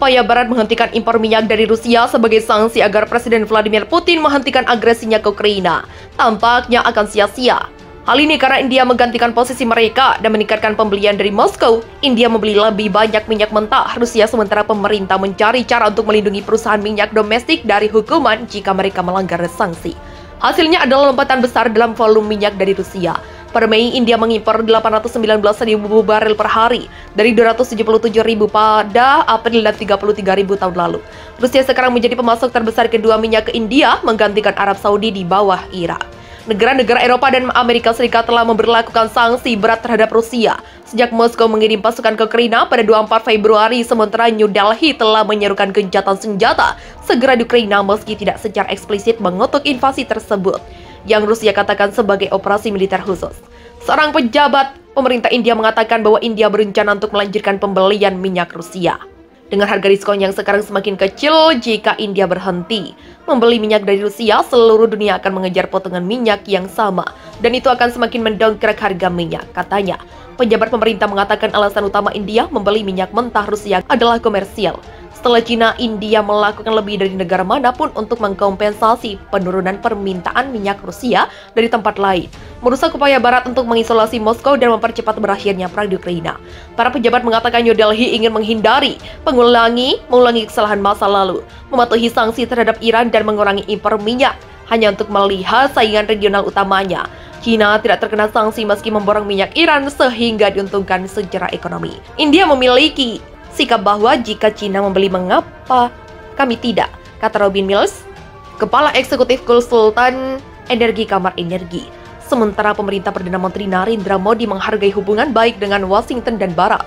upaya Barat menghentikan impor minyak dari Rusia sebagai sanksi agar Presiden Vladimir Putin menghentikan agresinya ke Ukraina tampaknya akan sia-sia. Hal ini karena India menggantikan posisi mereka dan meningkatkan pembelian dari Moskow. India membeli lebih banyak minyak mentah Rusia, sementara pemerintah mencari cara untuk melindungi perusahaan minyak domestik dari hukuman jika mereka melanggar sanksi. Hasilnya adalah lompatan besar dalam volume minyak dari Rusia. Pada Mei, India mengimpor 819.000 barel per hari dari 277.000 pada April dan 33.000 tahun lalu. Rusia sekarang menjadi pemasok terbesar kedua minyak ke India, menggantikan Arab Saudi di bawah Irak. Negara-negara Eropa dan Amerika Serikat telah memberlakukan sanksi berat terhadap Rusia sejak Moskow mengirim pasukan ke Ukraina pada 24 Februari, sementara New Delhi telah menyerukan gencatan senjata segera di Ukraina meski tidak secara eksplisit mengutuk invasi tersebut, yang Rusia katakan sebagai operasi militer khusus. Seorang pejabat pemerintah India mengatakan bahwa India berencana untuk melanjutkan pembelian minyak Rusia dengan harga diskon yang sekarang semakin kecil. Jika India berhenti membeli minyak dari Rusia, seluruh dunia akan mengejar potongan minyak yang sama, dan itu akan semakin mendongkrak harga minyak, katanya. Pejabat pemerintah mengatakan alasan utama India membeli minyak mentah Rusia adalah komersial. Setelah Cina, India melakukan lebih dari negara manapun untuk mengkompensasi penurunan permintaan minyak Rusia dari tempat lain, merusak upaya Barat untuk mengisolasi Moskow dan mempercepat berakhirnya perang di Ukraina. Para pejabat mengatakan New Delhi ingin menghindari mengulangi kesalahan masa lalu, mematuhi sanksi terhadap Iran dan mengurangi impor minyak hanya untuk melihat saingan regional utamanya. China tidak terkena sanksi meski memborong minyak Iran sehingga diuntungkan secara ekonomi. India memiliki sikap bahwa jika Cina membeli, mengapa kami tidak, kata Robin Mills, Kepala Eksekutif Konsultan Energi Kamar Energi. Sementara pemerintah Perdana Menteri Narendra Modi menghargai hubungan baik dengan Washington dan Barat.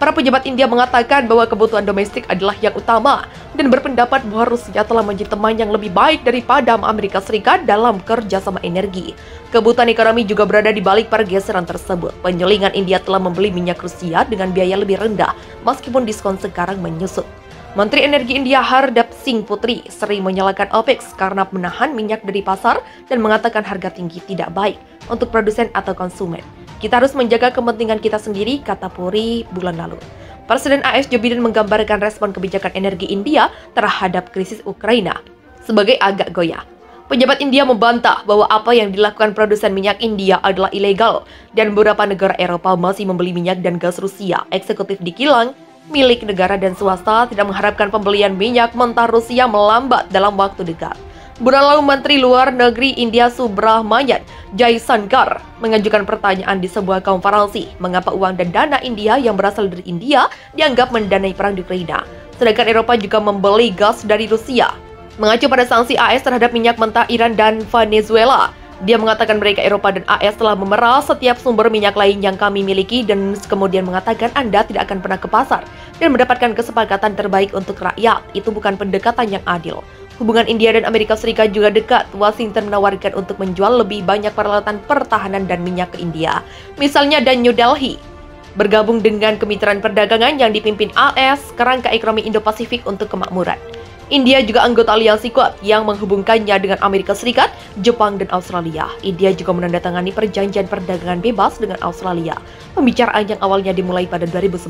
Para pejabat India mengatakan bahwa kebutuhan domestik adalah yang utama dan berpendapat bahwa Rusia telah menjadi teman yang lebih baik daripada Amerika Serikat dalam kerjasama energi. Kebutuhan ekonomi juga berada di balik pergeseran tersebut. Penyulingan India telah membeli minyak Rusia dengan biaya lebih rendah meskipun diskon sekarang menyusut. Menteri Energi India Hardap Singh Putri sering menyalahkan OPEC karena menahan minyak dari pasar dan mengatakan harga tinggi tidak baik untuk produsen atau konsumen. Kita harus menjaga kepentingan kita sendiri, kata Puri bulan lalu. Presiden AS Joe Biden menggambarkan respon kebijakan energi India terhadap krisis Ukraina sebagai agak goyah. Pejabat India membantah bahwa apa yang dilakukan produsen minyak India adalah ilegal dan beberapa negara Eropa masih membeli minyak dan gas Rusia. Eksekutif di kilang milik negara dan swasta tidak mengharapkan pembelian minyak mentah Rusia melambat dalam waktu dekat. Bulan lalu, Menteri Luar Negeri India Subrahmanyan Jaishankar mengajukan pertanyaan di sebuah konferensi mengapa uang dan dana India yang berasal dari India dianggap mendanai perang di Ukraina, sedangkan Eropa juga membeli gas dari Rusia. Mengacu pada sanksi AS terhadap minyak mentah Iran dan Venezuela, dia mengatakan mereka Eropa dan AS telah memeras setiap sumber minyak lain yang kami miliki dan kemudian mengatakan Anda tidak akan pernah ke pasar dan mendapatkan kesepakatan terbaik untuk rakyat. Itu bukan pendekatan yang adil. Hubungan India dan Amerika Serikat juga dekat. Washington menawarkan untuk menjual lebih banyak peralatan pertahanan dan minyak ke India. Misalnya, dan New Delhi bergabung dengan kemitraan perdagangan yang dipimpin AS, kerangka ekonomi Indo-Pasifik untuk kemakmuran. India juga anggota aliansi Quad yang menghubungkannya dengan Amerika Serikat, Jepang, dan Australia. India juga menandatangani perjanjian perdagangan bebas dengan Australia. Pembicaraan yang awalnya dimulai pada 2011.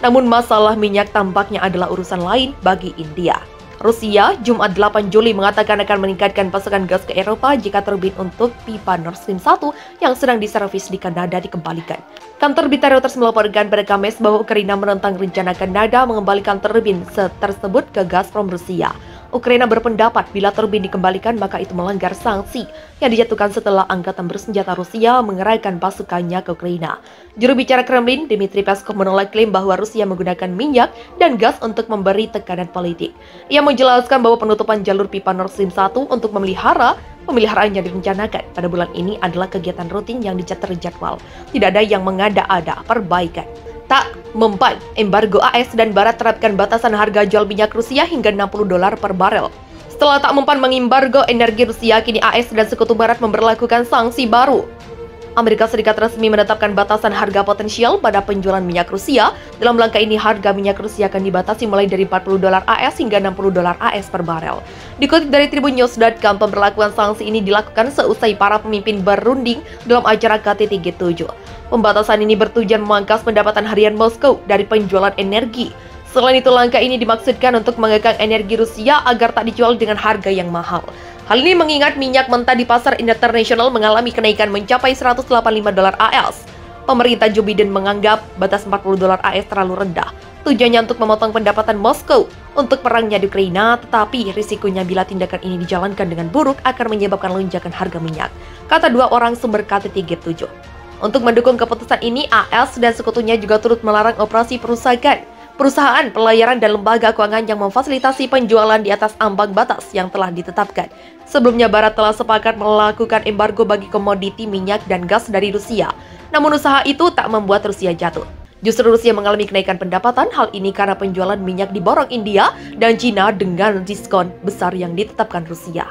Namun masalah minyak tampaknya adalah urusan lain bagi India. Rusia, Jumat 8 Juli mengatakan akan meningkatkan pasokan gas ke Eropa jika turbin untuk pipa Nord Stream 1 yang sedang diservis di Kanada dikembalikan. Kantor berita Reuters melaporkan pada Kamis bahwa Ukraina menentang rencana Kanada mengembalikan turbin tersebut ke Gazprom Rusia. Ukraina berpendapat bila turbin dikembalikan maka itu melanggar sanksi yang dijatuhkan setelah angkatan bersenjata Rusia mengerahkan pasukannya ke Ukraina. Juru bicara Kremlin, Dmitry Peskov, menolak klaim bahwa Rusia menggunakan minyak dan gas untuk memberi tekanan politik. Ia menjelaskan bahwa penutupan jalur pipa Nord Stream 1 untuk pemeliharaan yang direncanakan pada bulan ini adalah kegiatan rutin yang terjadwal. Tidak ada yang mengada-ada perbaikan. Tak mempan, embargo AS dan Barat terapkan batasan harga jual minyak Rusia hingga $60 per barel. Setelah tak mempan mengembargo energi Rusia, kini AS dan Sekutu Barat memberlakukan sanksi baru. Amerika Serikat resmi menetapkan batasan harga potensial pada penjualan minyak Rusia. Dalam langkah ini, harga minyak Rusia akan dibatasi mulai dari $40 AS hingga $60 AS per barel. Dikutip dari tribunnews.com, pemberlakuan sanksi ini dilakukan seusai para pemimpin berunding dalam acara KTT G7. Pembatasan ini bertujuan memangkas pendapatan harian Moskow dari penjualan energi, Selain itu, langkah ini dimaksudkan untuk mengekang energi Rusia agar tak dijual dengan harga yang mahal. Hal ini mengingat minyak mentah di pasar internasional mengalami kenaikan mencapai 185 dolar AS. Pemerintah Joe Biden menganggap batas 40 dolar AS terlalu rendah. Tujuannya untuk memotong pendapatan Moskow untuk perangnya di Ukraina, tetapi risikonya bila tindakan ini dijalankan dengan buruk akan menyebabkan lonjakan harga minyak, kata dua orang sumber KTT G7. Untuk mendukung keputusan ini, AS dan sekutunya juga turut melarang operasi perusahaan pelayaran dan lembaga keuangan yang memfasilitasi penjualan di atas ambang batas yang telah ditetapkan. Sebelumnya, Barat telah sepakat melakukan embargo bagi komoditi minyak dan gas dari Rusia. Namun usaha itu tak membuat Rusia jatuh. Justru Rusia mengalami kenaikan pendapatan, hal ini karena penjualan minyak diborong India dan Cina dengan diskon besar yang ditetapkan Rusia.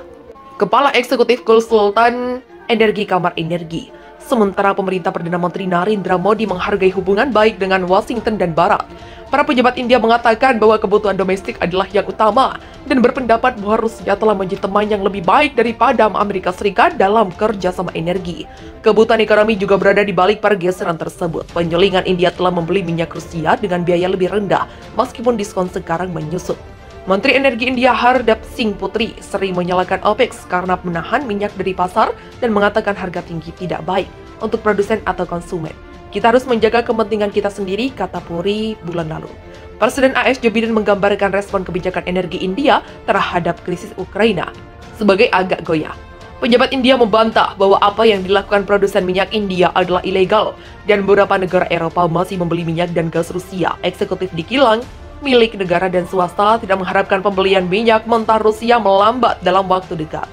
Kepala Eksekutif Konsultan Energi Kamar Energi. Sementara pemerintah Perdana Menteri Narendra Modi menghargai hubungan baik dengan Washington dan Barat, para pejabat India mengatakan bahwa kebutuhan domestik adalah yang utama dan berpendapat bahwa Rusia telah menjadi teman yang lebih baik daripada Amerika Serikat dalam kerjasama energi. Kebutuhan ekonomi juga berada di balik pergeseran tersebut. Penyulingan India telah membeli minyak Rusia dengan biaya lebih rendah meskipun diskon sekarang menyusut. Menteri Energi India Hardip Singh Putri sering menyalahkan OPEC karena menahan minyak dari pasar dan mengatakan harga tinggi tidak baik untuk produsen atau konsumen. Kita harus menjaga kepentingan kita sendiri, kata Puri bulan lalu. Presiden AS Joe Biden menggambarkan respon kebijakan energi India terhadap krisis Ukraina sebagai agak goyah. Pejabat India membantah bahwa apa yang dilakukan produsen minyak India adalah ilegal dan beberapa negara Eropa masih membeli minyak dan gas Rusia. Eksekutif di kilang milik negara dan swasta tidak mengharapkan pembelian minyak mentah Rusia melambat dalam waktu dekat.